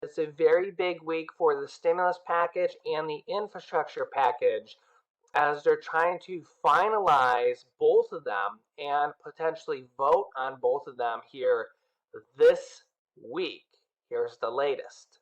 It's a very big week for the stimulus package and the infrastructure package as they're trying to finalize both of them and potentially vote on both of them here this week. Here's the latest.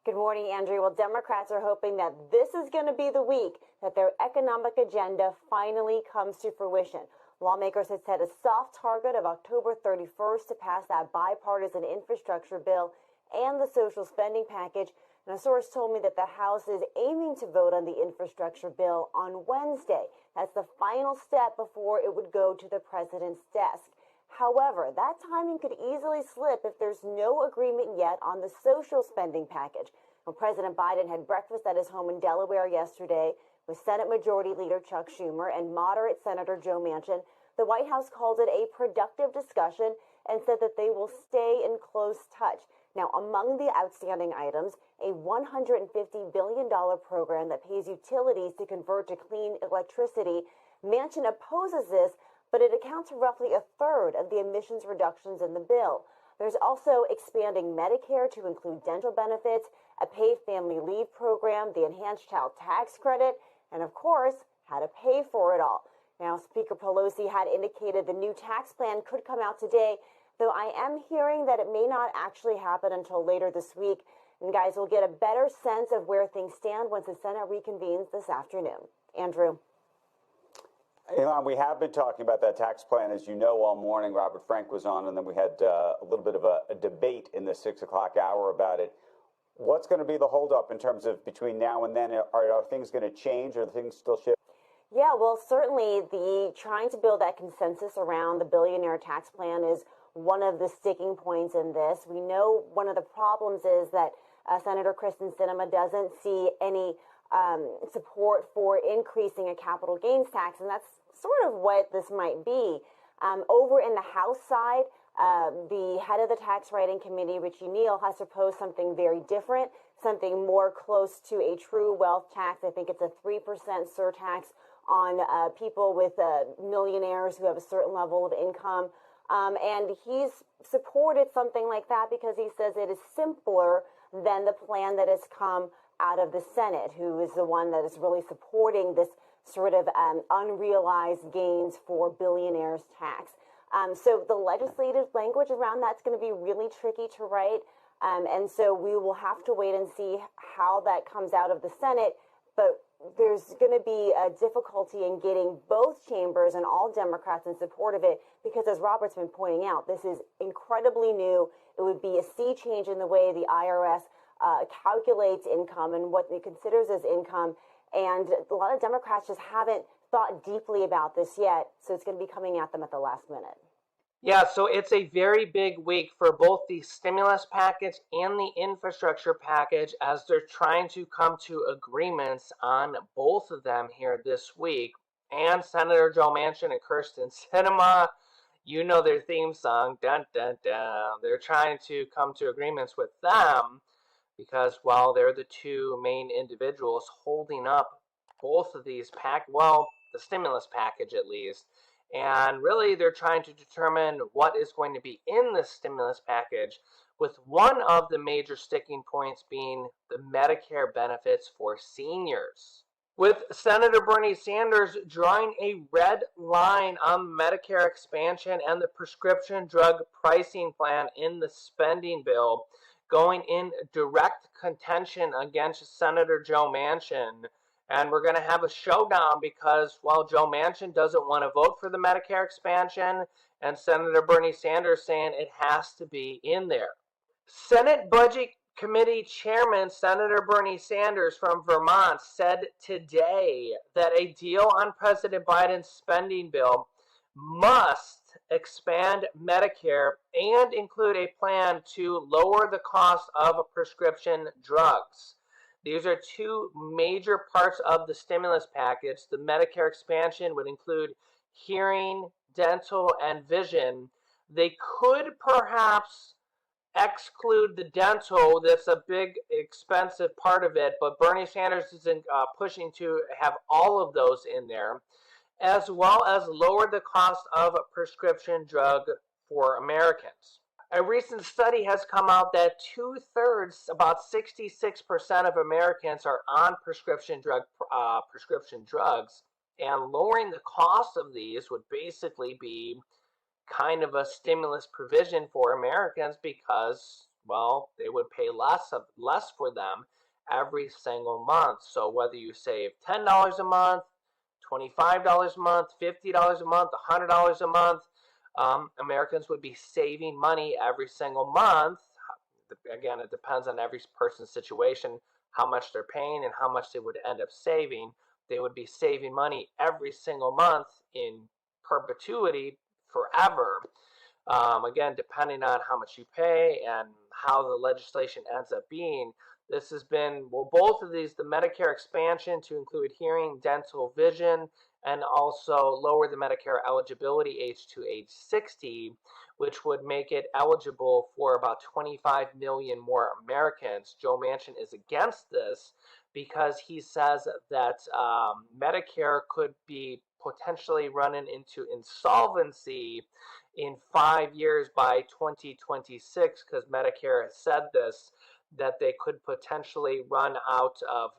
Good morning, Andrew. Well, Democrats are hoping that this is going to be the week that their economic agenda finally comes to fruition. Lawmakers had set a soft target of October 31st to pass that bipartisan infrastructure bill and the social spending package. And a source told me that the House is aiming to vote on the infrastructure bill on Wednesday. That's the final step before it would go to the president's desk. However, that timing could easily slip if there's no agreement yet on the social spending package. Well, President Biden had breakfast at his home in Delaware yesterday with Senate Majority Leader Chuck Schumer and moderate Senator Joe Manchin. The White House called it a productive discussion and said that they will stay in close touch. Now, among the outstanding items, a $150 billion program that pays utilities to convert to clean electricity. Manchin opposes this, but it accounts for roughly a third of the emissions reductions in the bill. There's also expanding Medicare to include dental benefits, a paid family leave program, the enhanced child tax credit, and of course, how to pay for it all. Now, Speaker Pelosi had indicated the new tax plan could come out today, though I am hearing that it may not actually happen until later this week. And guys, we'll get a better sense of where things stand once the Senate reconvenes this afternoon. Andrew. Elon, we have been talking about that tax plan, as you know, all morning. Robert Frank was on, and then we had a little bit of a debate in the 6 o'clock hour about it. What's going to be the holdup in terms of between now and then? Are things going to change, or are things still shift? Yeah, well, certainly the trying to build that consensus around the billionaire tax plan is one of the sticking points in this. We know one of the problems is that Senator Kristen Sinema doesn't see any support for increasing a capital gains tax, and that's sort of what this might be. Over in the House side, the head of the tax writing committee, Richie Neal, has proposed something very different, something more close to a true wealth tax. I think it's a 3% surtax on people with millionaires who have a certain level of income. And he's supported something like that because he says it is simpler than the plan that has come out of the Senate, who is the one that is really supporting this sort of unrealized gains for billionaires tax. So the legislative language around that's going to be really tricky to write. And so we will have to wait and see how that comes out of the Senate. But there's going to be a difficulty in getting both chambers and all Democrats in support of it because, as Robert's been pointing out, this is incredibly new. It would be a sea change in the way the IRS calculates income and what it considers as income. And a lot of Democrats just haven't thought deeply about this yet. So it's going to be coming at them at the last minute. Yeah, so it's a very big week for both the stimulus package and the infrastructure package as they're trying to come to agreements on both of them here this week. And Senator Joe Manchin and Kyrsten Sinema, you know their theme song, dun dun dun. They're trying to come to agreements with them because, well, they're the two main individuals holding up both of these the stimulus package at least. And really, they're trying to determine what is going to be in the stimulus package, with one of the major sticking points being the Medicare benefits for seniors. With Senator Bernie Sanders drawing a red line on Medicare expansion and the prescription drug pricing plan in the spending bill, going in direct contention against Senator Joe Manchin. And we're going to have a showdown because, well, Joe Manchin doesn't want to vote for the Medicare expansion, and Senator Bernie Sanders saying it has to be in there. Senate Budget Committee Chairman Senator Bernie Sanders from Vermont said today that a deal on President Biden's spending bill must expand Medicare and include a plan to lower the cost of prescription drugs. These are two major parts of the stimulus package. The Medicare expansion would include hearing, dental, and vision. They could perhaps exclude the dental. That's a big, expensive part of it, but Bernie Sanders is pushing to have all of those in there, as well as lower the cost of a prescription drug for Americans. A recent study has come out that 2/3, about 66% of Americans are on prescription drugs, and lowering the cost of these would basically be kind of a stimulus provision for Americans because, well, they would pay less for them every single month. So whether you save $10 a month, $25 a month, $50 a month, $100 a month, Americans would be saving money every single month. Again, it depends on every person's situation, how much they're paying and how much they would end up saving. They would be saving money every single month in perpetuity forever. Again, depending on how much you pay and how the legislation ends up being. This has been, well, both of these, the Medicare expansion to include hearing, dental, vision, and also lower the Medicare eligibility age to age 60, which would make it eligible for about 25 million more Americans. Joe Manchin is against this because he says that Medicare could be potentially running into insolvency in 5 years by 2026, because Medicare has said this, that they could potentially run out of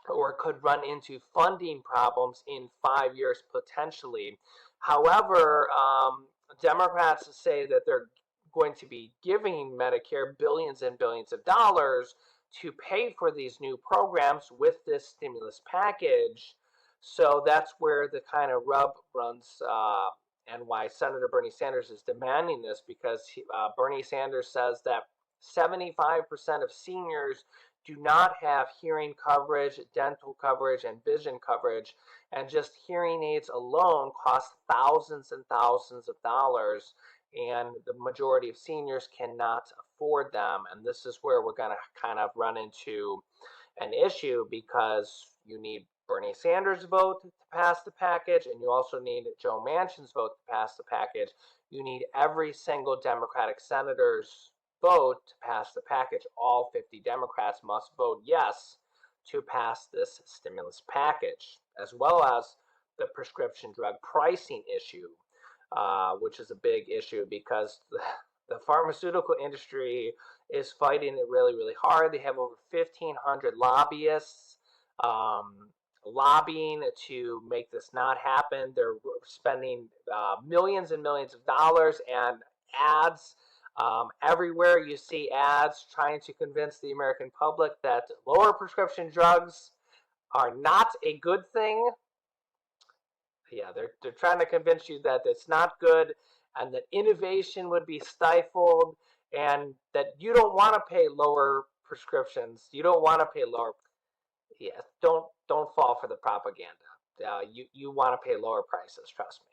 or could run into funding problems in 5 years potentially. However, Democrats say that they're going to be giving Medicare billions and billions of dollars to pay for these new programs with this stimulus package. So that's where the kind of rub runs, and why Senator Bernie Sanders is demanding this, because Bernie Sanders says that 75% of seniors do not have hearing coverage, dental coverage, and vision coverage, and just hearing aids alone cost thousands and thousands of dollars, and the majority of seniors cannot afford them. And this is where we're going to kind of run into an issue, because you need Bernie Sanders' vote to pass the package, and you also need Joe Manchin's vote to pass the package. You need every single Democratic senator's vote to pass the package. All 50 Democrats must vote yes to pass this stimulus package, as well as the prescription drug pricing issue, which is a big issue because the pharmaceutical industry is fighting it really, really hard. They have over 1,500 lobbyists lobbying to make this not happen. They're spending millions and millions of dollars and ads. Everywhere you see ads trying to convince the American public that lower prescription drugs are not a good thing. Yeah, they're trying to convince you that it's not good and that innovation would be stifled and that you don't want to pay lower prescriptions. You don't want to pay lower. Yeah, don't fall for the propaganda. You want to pay lower prices, trust me.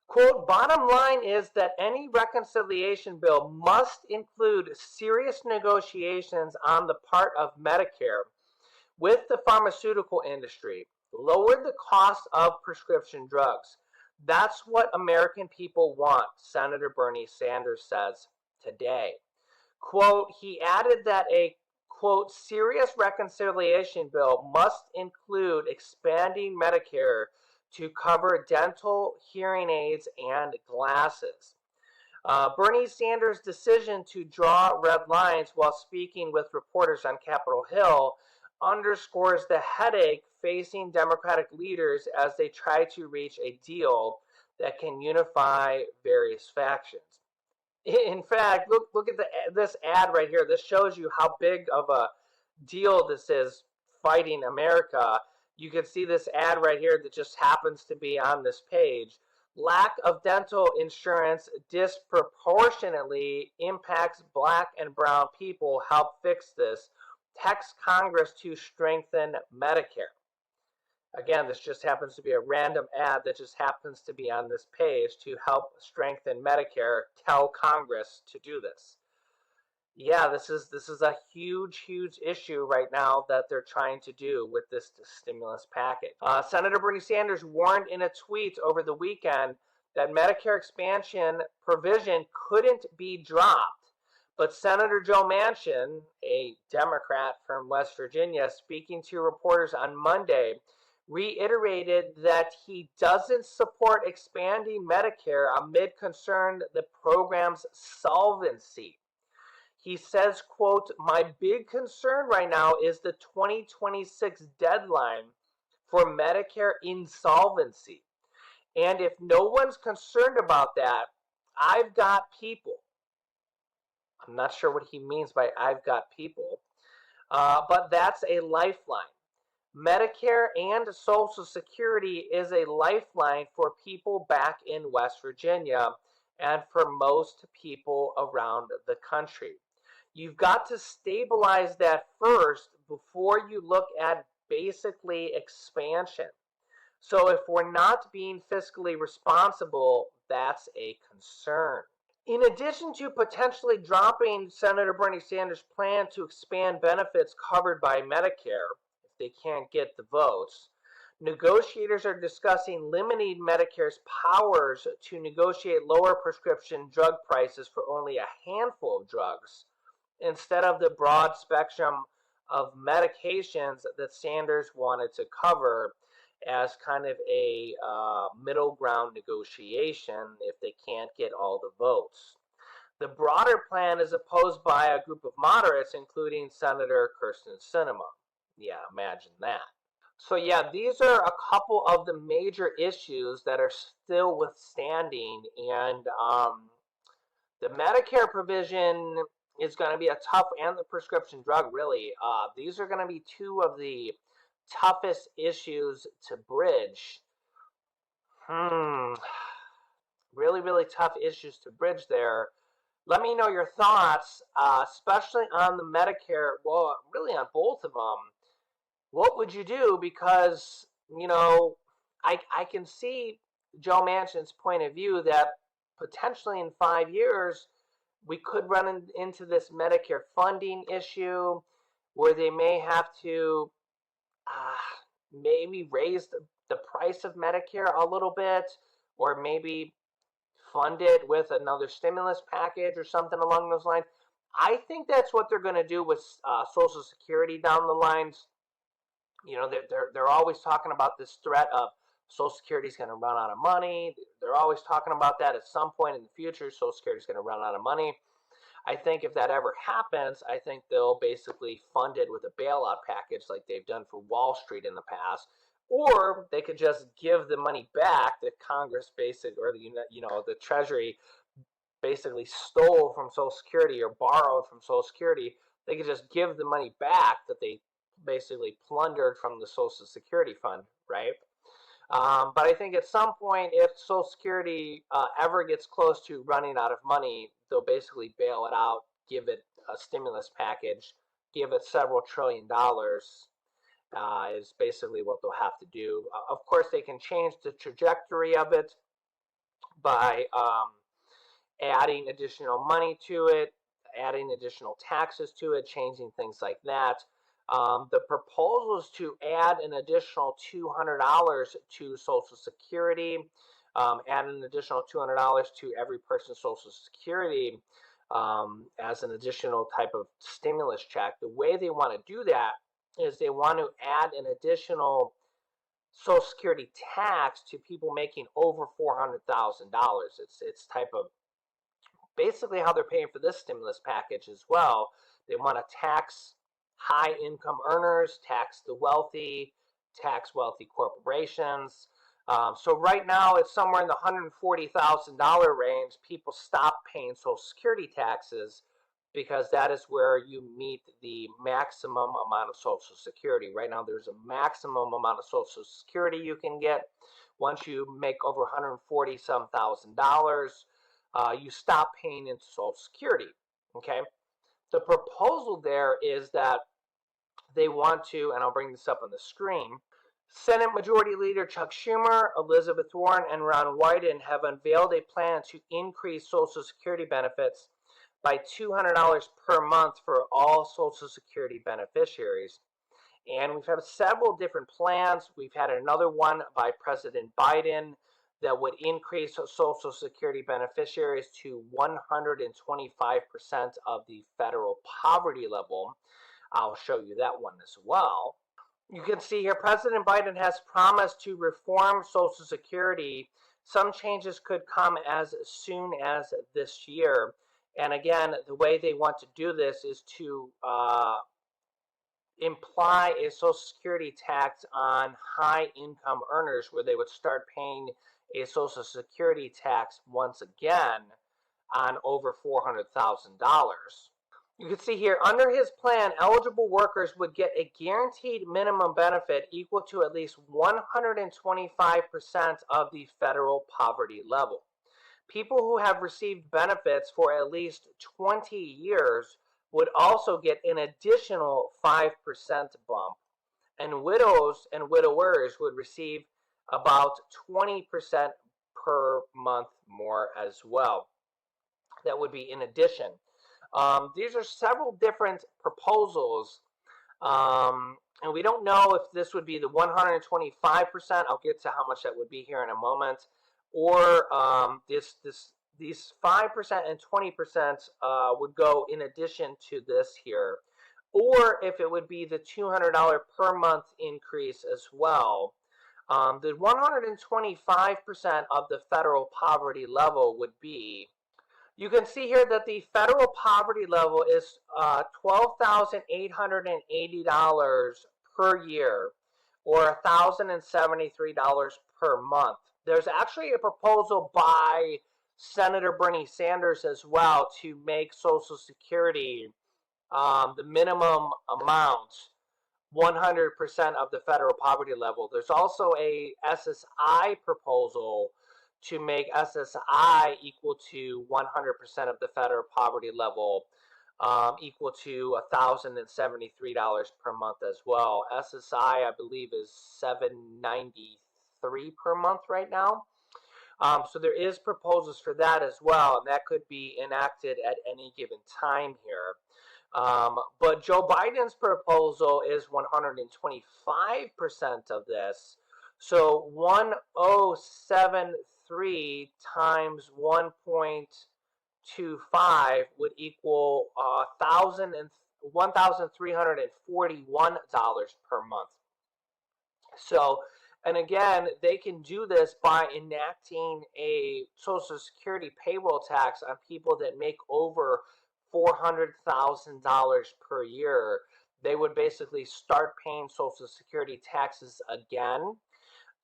Quote, bottom line is that any reconciliation bill must include serious negotiations on the part of Medicare with the pharmaceutical industry, lower the cost of prescription drugs. That's what American people want, Senator Bernie Sanders says today. Quote, he added that a, quote, serious reconciliation bill must include expanding Medicare to cover dental, hearing aids, and glasses. Bernie Sanders' decision to draw red lines while speaking with reporters on Capitol Hill underscores the headache facing Democratic leaders as they try to reach a deal that can unify various factions. In fact, look at this ad right here. This shows you how big of a deal this is fighting America. You can see this ad right here that just happens to be on this page. Lack of dental insurance disproportionately impacts Black and brown people. Help fix this. Text Congress to strengthen Medicare. Again, this just happens to be a random ad that just happens to be on this page to help strengthen Medicare. Tell Congress to do this. Yeah, this is a huge issue right now that they're trying to do with this stimulus package. Senator Bernie Sanders warned in a tweet over the weekend that Medicare expansion provision couldn't be dropped. But Senator Joe Manchin, a Democrat from West Virginia, speaking to reporters on Monday, reiterated that he doesn't support expanding Medicare amid concern the program's solvency. He says, quote, "My big concern right now is the 2026 deadline for Medicare insolvency. And if no one's concerned about that, I've got people." I'm not sure what he means by "I've got people," but that's a lifeline. Medicare and Social Security is a lifeline for people back in West Virginia and for most people around the country. You've got to stabilize that first before you look at basically expansion. So if we're not being fiscally responsible, that's a concern. In addition to potentially dropping Senator Bernie Sanders' plan to expand benefits covered by Medicare, if they can't get the votes, negotiators are discussing limiting Medicare's powers to negotiate lower prescription drug prices for only a handful of drugs, instead of the broad spectrum of medications that Sanders wanted to cover as kind of a middle ground negotiation if they can't get all the votes. The broader plan is opposed by a group of moderates, including Senator Kyrsten Sinema. Yeah, imagine that. So yeah, these are a couple of the major issues that are still withstanding, and the Medicare provision is going to be a tough, and the prescription drug, really. These are going to be two of the toughest issues to bridge. Really, really tough issues to bridge there. Let me know your thoughts, especially on the Medicare, well, really on both of them. What would you do? Because, I can see Joe Manchin's point of view that potentially in 5 years, we could run into this Medicare funding issue where they may have to maybe raise the price of Medicare a little bit, or maybe fund it with another stimulus package or something along those lines. I think that's what they're going to do with Social Security down the lines. They're always talking about this threat of Social Security is going to run out of money. They're always talking about that at some point in the future. Social Security is going to run out of money. I think if that ever happens, I think they'll basically fund it with a bailout package like they've done for Wall Street in the past. Or they could just give the money back that Congress or the Treasury basically stole from Social Security or borrowed from Social Security. They could just give the money back that they basically plundered from the Social Security fund, right? But I think at some point, if Social Security ever gets close to running out of money, they'll basically bail it out, give it a stimulus package, give it several $1 trillion, is basically what they'll have to do. Of course, they can change the trajectory of it by adding additional money to it, adding additional taxes to it, changing things like that. The proposal is to add an additional $200 to Social Security, add an additional $200 to every person's Social Security as an additional type of stimulus check. The way they want to do that is they want to add an additional Social Security tax to people making over $400,000. It's type of basically how they're paying for this stimulus package as well. They want to tax high income earners, tax the wealthy, tax wealthy corporations. So right now it's somewhere in the $140,000 range. People stop paying Social Security taxes because that is where you meet the maximum amount of Social Security. Right now there's a maximum amount of Social Security you can get. Once you make over $140,000 you stop paying into Social Security. Okay. The proposal there is that they want to, and I'll bring this up on the screen, Senate Majority Leader Chuck Schumer, Elizabeth Warren, and Ron Wyden have unveiled a plan to increase Social Security benefits by $200 per month for all Social Security beneficiaries. And we've had several different plans. We've had another one by President Biden that would increase Social Security beneficiaries to 125% of the federal poverty level. I'll show you that one as well. You can see here President Biden has promised to reform Social Security. Some changes could come as soon as this year. And again, the way they want to do this is to imply a Social Security tax on high income earners, where they would start paying a Social Security tax once again on over $400,000. You can see here, under his plan, eligible workers would get a guaranteed minimum benefit equal to at least 125% of the federal poverty level. People who have received benefits for at least 20 years would also get an additional 5% bump. And widows and widowers would receive about 20% per month more as well. That would be in addition. These are several different proposals, and we don't know if this would be the 125%. I'll get to how much that would be here in a moment, or these 5% and 20% would go in addition to this here, or if it would be the $200 per month increase as well. The 125% of the federal poverty level would be, you can see here that the federal poverty level is $12,880 per year, or $1,073 per month. There's actually a proposal by Senator Bernie Sanders as well to make Social Security the minimum amount 100% of the federal poverty level. There's also a SSI proposal to make SSI equal to 100% of the federal poverty level, equal to $1,073 per month as well. SSI, I believe, is $793 per month right now. So there is proposals for that as well, and that could be enacted at any given time here. But Joe Biden's proposal is 125% of this. So 1073 times 1.25 would equal $1,341 per month. So, and again, they can do this by enacting a Social Security payroll tax on people that make over $400,000 per year. They would basically start paying Social Security taxes again,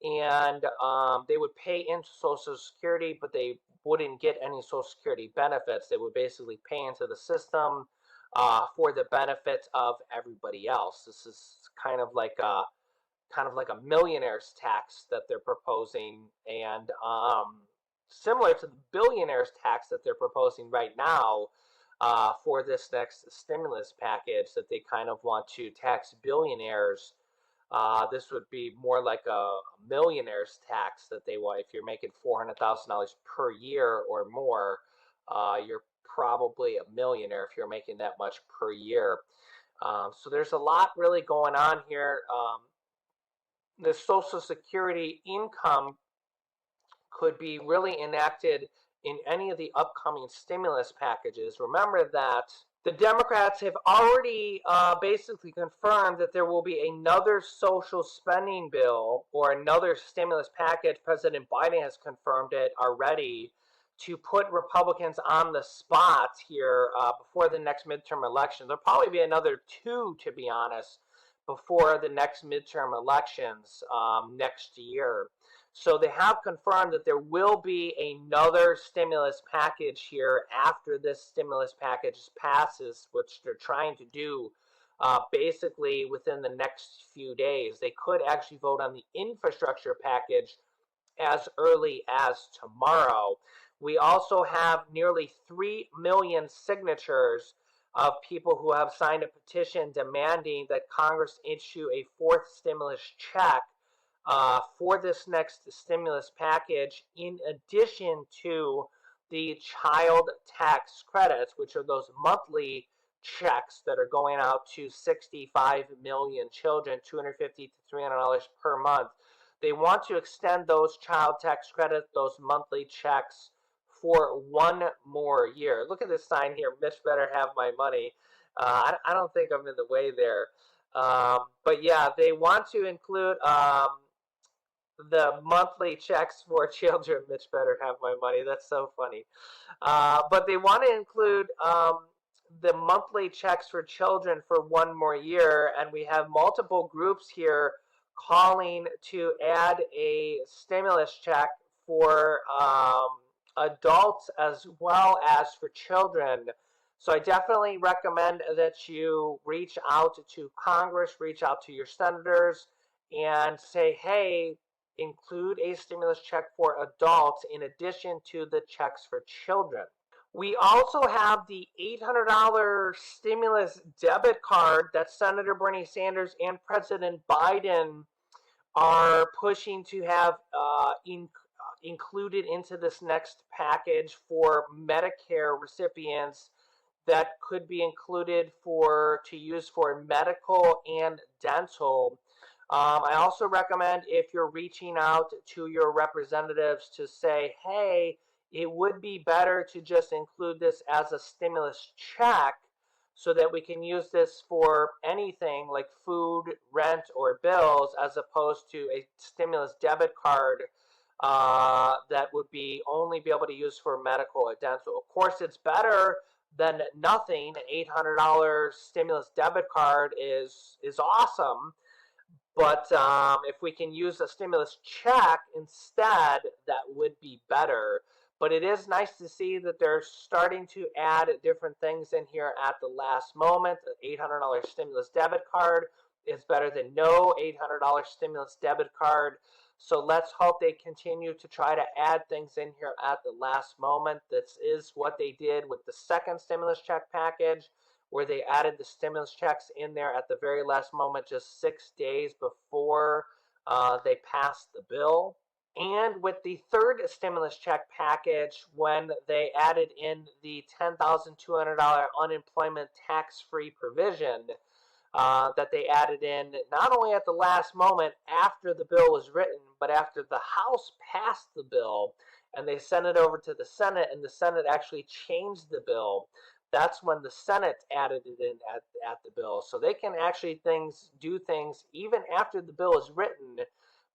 and they would pay into Social Security, but they wouldn't get any Social Security benefits. They would basically pay into the system for the benefit of everybody else. This is kind of like a millionaire's tax that they're proposing, and similar to the billionaire's tax that they're proposing right now for this next stimulus package, that they kind of want to tax billionaires. This would be more like a millionaire's tax that they want. If you're making $400,000 per year or more, you're probably a millionaire if you're making that much per year. So there's a lot really going on here. The Social Security income could be really enacted in any of the upcoming stimulus packages. Remember that the Democrats have already basically confirmed that there will be another social spending bill or another stimulus package. President Biden has confirmed it already, to put Republicans on the spot here before the next midterm election. There'll probably be another two, to be honest, before the next midterm elections next year. So they have confirmed that there will be another stimulus package here after this stimulus package passes, which they're trying to do basically within the next few days. They could actually vote on the infrastructure package as early as tomorrow. We also have nearly 3 million signatures of people who have signed a petition demanding that Congress issue a fourth stimulus check for this next stimulus package, in addition to the child tax credits, which are those monthly checks that are going out to 65 million children, $250 to $300 per month. They want to extend those child tax credits, those monthly checks, for 1 more year. Look at this sign here, Mitch better have my money. I don't think I'm in the way there. But yeah, they want to include the monthly checks for children. Mitch better have my money. That's so funny. But they want to include the monthly checks for children for one more year, and we have multiple groups here calling to add a stimulus check for adults as well as for children. So I definitely recommend that you reach out to Congress, reach out to your senators, and say, hey, include a stimulus check for adults in addition to the checks for children. We also have the $800 stimulus debit card that Senator Bernie Sanders and President Biden are pushing to have included into this next package for Medicare recipients that could be included to use for medical and dental. I also recommend, if you're reaching out to your representatives, to say, hey, it would be better to just include this as a stimulus check so that we can use this for anything like food, rent, or bills, as opposed to a stimulus debit card that would be only be able to use for medical or dental. Of course, it's better than nothing. An $800 stimulus debit card is awesome. But if we can use a stimulus check instead, that would be better. But it is nice to see that they're starting to add different things in here at the last moment. An $800 stimulus debit card is better than no $800 stimulus debit card. So let's hope they continue to try to add things in here at the last moment. This is what they did with the second stimulus check package, where they added the stimulus checks in there at the very last moment, just 6 days before they passed the bill. And with the third stimulus check package, when they added in the $10,200 unemployment tax-free provision that they added in not only at the last moment after the bill was written, but after the House passed the bill and they sent it over to the Senate, and the Senate actually changed the bill. That's when the Senate added it in at the bill. So they can actually do things even after the bill is written,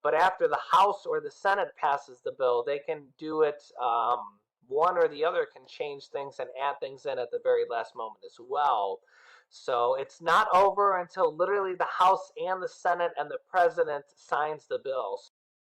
but after the House or the Senate passes the bill, they can do it. One or the other can change things and add things in at the very last moment as well. So it's not over until literally the House and the Senate and the President signs the bill.